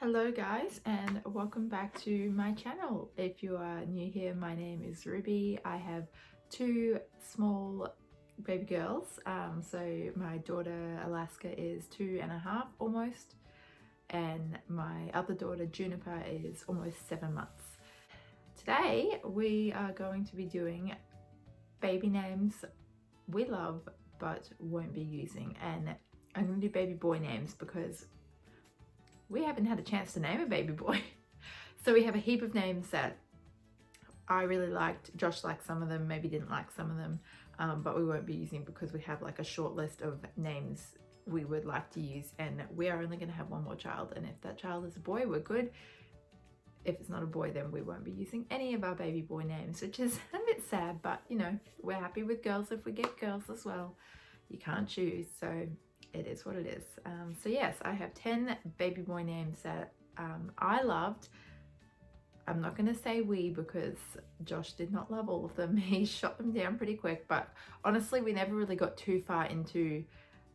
Hello guys, and welcome back to my channel. If you are new here, my name is Ruby. I have two small baby girls. So my daughter Alaska is 2.5 almost, and my other daughter Juniper is almost 7 months. Today we are going to be doing baby names we love but won't be using, and I'm going to do baby boy names because we haven't had a chance to name a baby boy. So we have a heap of names that I really liked. Josh liked some of them, maybe didn't like some of them, but we won't be using because we have like a short list of names we would like to use, and we are only going to have one more child, and if that child is a boy, we're good. If it's not a boy, then we won't be using any of our baby boy names, which is a bit sad, but you know, we're happy with girls if we get girls as well. You can't choose, so it is what it is. So yes, I have 10 baby boy names that I loved. I'm not going to say we because Josh did not love all of them. He shot them down pretty quick, but honestly we never really got too far into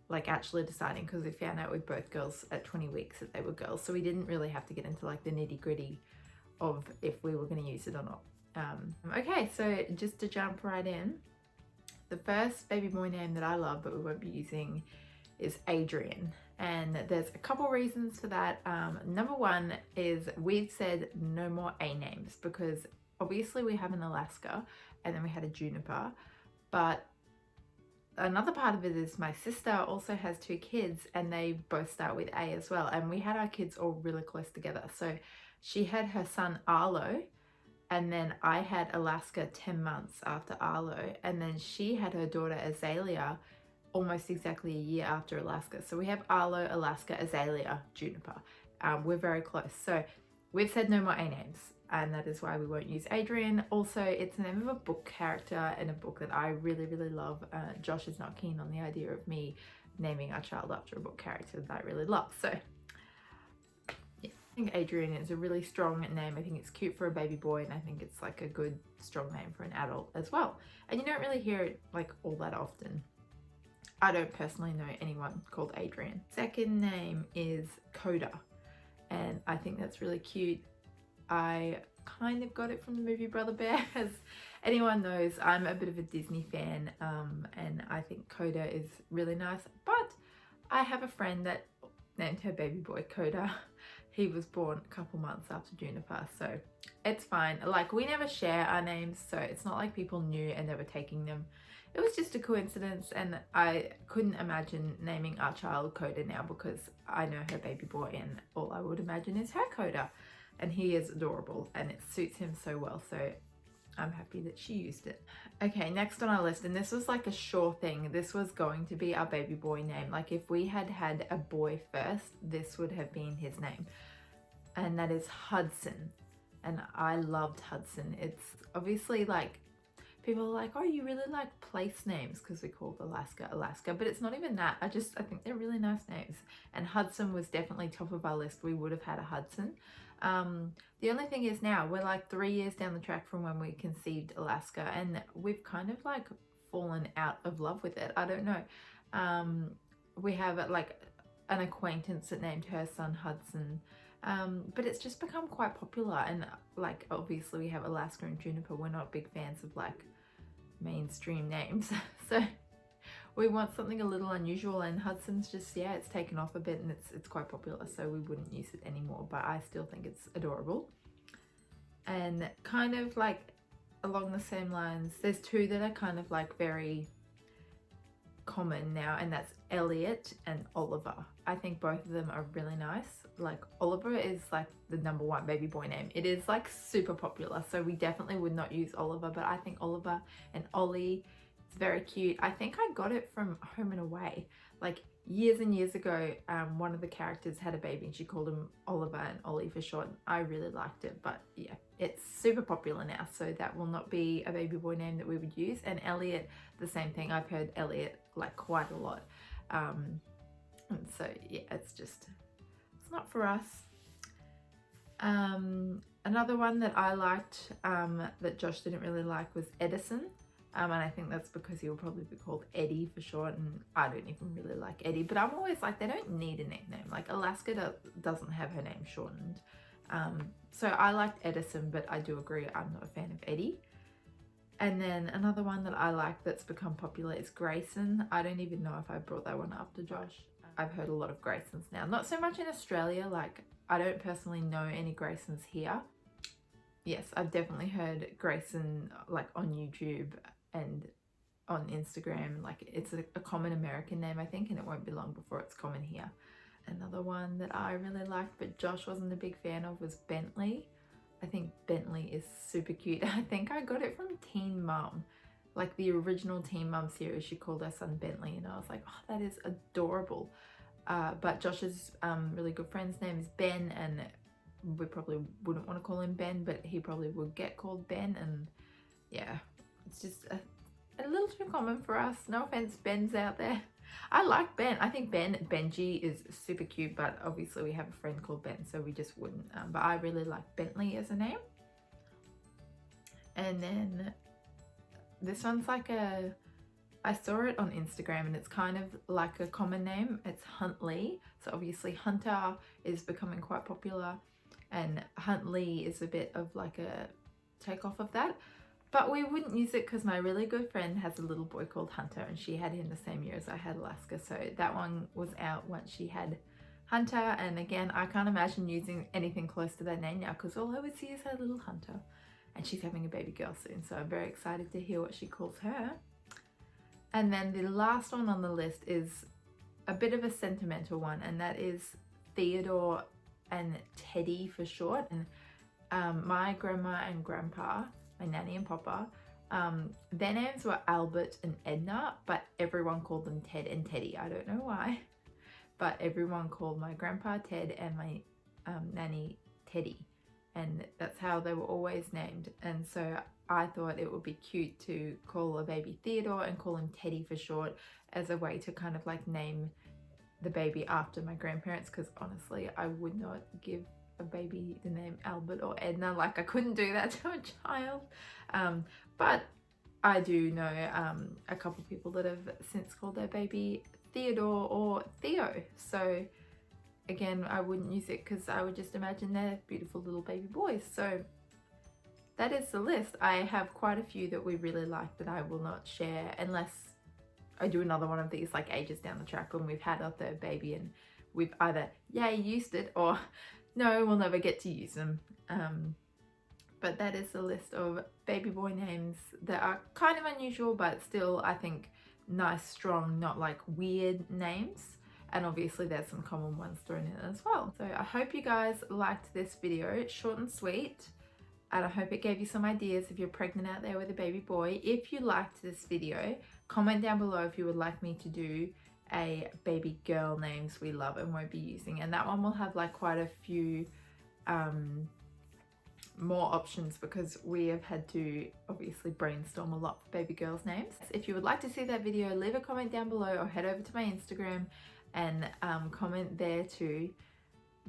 like actually deciding, because we found out with both girls at 20 weeks that they were girls, so we didn't really have to get into like the nitty-gritty of if we were going to use it or not. Okay, so just to jump right in, the first baby boy name that I love but we won't be using is Adrian, and there's a couple reasons for that. Number one is we've said no more A names because obviously we have an Alaska and then we had a Juniper, but another part of it is my sister also has two kids and they both start with A as well, and we had our kids all really close together. So she had her son Arlo, and then I had Alaska 10 months after Arlo, and then she had her daughter Azalea almost exactly a year after Alaska. So we have Arlo, Alaska, Azalea, Juniper. We're very close. So we've said no more A names, and that is why we won't use Adrian. Also, it's the name of a book character in a book that I really, really love. Josh is not keen on the idea of me naming our child after a book character that I really love. So yeah, I think Adrian is a really strong name. I think it's cute for a baby boy, and I think it's like a good, strong name for an adult as well. And you don't really hear it like all that often. I don't personally know anyone called Adrian. Second name is Koda, and I think that's really cute. I kind of got it from the movie Brother Bear. As anyone knows, I'm a bit of a Disney fan, and I think Koda is really nice, but I have a friend that named her baby boy Koda. He was born a couple months after Juniper, so it's fine. Like, we never share our names, so it's not like people knew and they were taking them. It was just a coincidence, and I couldn't imagine naming our child Koda now because I know her baby boy and all I would imagine is her Koda, and he is adorable and it suits him so well, so I'm happy that she used it. Okay, next on our list, and this was like a sure thing, this was going to be our baby boy name. Like, if we had had a boy first, this would have been his name, and that is Hudson. And I loved Hudson. It's obviously like, people are like, oh, you really like place names because we called Alaska Alaska, but it's not even that. I think they're really nice names, and Hudson was definitely top of our list. We would have had a Hudson. The only thing is now we're like 3 years down the track from when we conceived Alaska, and we've kind of like fallen out of love with it. I don't know. We have like an acquaintance that named her son Hudson, but it's just become quite popular, and like obviously we have Alaska and Juniper. We're not big fans of like mainstream names, so we want something a little unusual, and Hudson's just, yeah, it's taken off a bit and it's quite popular, so we wouldn't use it anymore, but I still think it's adorable. And kind of like along the same lines, there's two that are kind of like very common now, and that's Elliot and Oliver. I think both of them are really nice. Like, Oliver is like the #1 baby boy name. It is like super popular, so we definitely would not use Oliver, but I think Oliver and Ollie is very cute. I think I got it from Home and Away like years and years ago. One of the characters had a baby and she called him Oliver and Ollie for short. I really liked it, but yeah, it's super popular now, so that will not be a baby boy name that we would use. And Elliot, the same thing. I've heard Elliot like quite a lot, and so yeah, it's not for us. Another one that I liked that Josh didn't really like was Edison. And I think that's because he will probably be called Eddie for short, and I don't even really like Eddie, but I'm always like, they don't need a nickname. Like Alaska doesn't have her name shortened. So I liked Edison, but I do agree I'm not a fan of Eddie. And then another one that I like that's become popular is Grayson. I don't even know if I brought that one up to Josh. I've heard a lot of Graysons now. Not so much in Australia, like I don't personally know any Graysons here. Yes, I've definitely heard Grayson like on YouTube and on Instagram. Like it's a common American name, I think, and it won't be long before it's common here. Another one that I really liked but Josh wasn't a big fan of was Bentley. I think Bentley is super cute. I think I got it from Teen Mum, like the original Teen Mum series. She called her son Bentley, and I was like, oh, that is adorable. But Josh's really good friend's name is Ben, and we probably wouldn't want to call him Ben, but he probably would get called Ben, and yeah, it's just a little too common for us. No offense, Ben's out there. I like Ben. I think Benji is super cute, but obviously we have a friend called Ben, so we just wouldn't. But I really like Bentley as a name. And then this one's like I saw it on Instagram, and it's kind of like a common name. It's Huntley. So obviously Hunter is becoming quite popular, and Huntley is a bit of like a takeoff of that. But we wouldn't use it because my really good friend has a little boy called Hunter, and she had him the same year as I had Alaska. So that one was out once she had Hunter. And again, I can't imagine using anything close to that name now because all I would see is her little Hunter. And she's having a baby girl soon. So I'm very excited to hear what she calls her. And then the last one on the list is a bit of a sentimental one, and that is Theodore and Teddy for short. And my grandma and grandpa, my nanny and papa, their names were Albert and Edna, but everyone called them Ted and Teddy. I don't know why, but everyone called my grandpa Ted and my nanny Teddy, and that's how they were always named. And so I thought it would be cute to call a baby Theodore and call him Teddy for short, as a way to kind of like name the baby after my grandparents, because honestly I would not give a baby the name Albert or Edna. Like I couldn't do that to a child. But I do know a couple people that have since called their baby Theodore or Theo. So again, I wouldn't use it because I would just imagine they're beautiful little baby boys. So that is the list. I have quite a few that we really like that I will not share unless I do another one of these like ages down the track when we've had our third baby and we've either yay used it or no, we'll never get to use them. But that is the list of baby boy names that are kind of unusual, but still I think nice, strong, not like weird names. And obviously there's some common ones thrown in as well. So I hope you guys liked this video. It's short and sweet, and I hope it gave you some ideas if you're pregnant out there with a baby boy. If you liked this video, comment down below if you would like me to do a baby girl names we love and won't be using, and that one will have like quite a few more options because we have had to obviously brainstorm a lot for baby girls names. If you would like to see that video, leave a comment down below or head over to my Instagram and comment there too.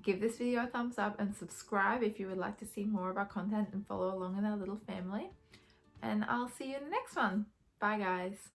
Give this video a thumbs up and subscribe if you would like to see more of our content and follow along in our little family, and I'll see you in the next one. Bye guys.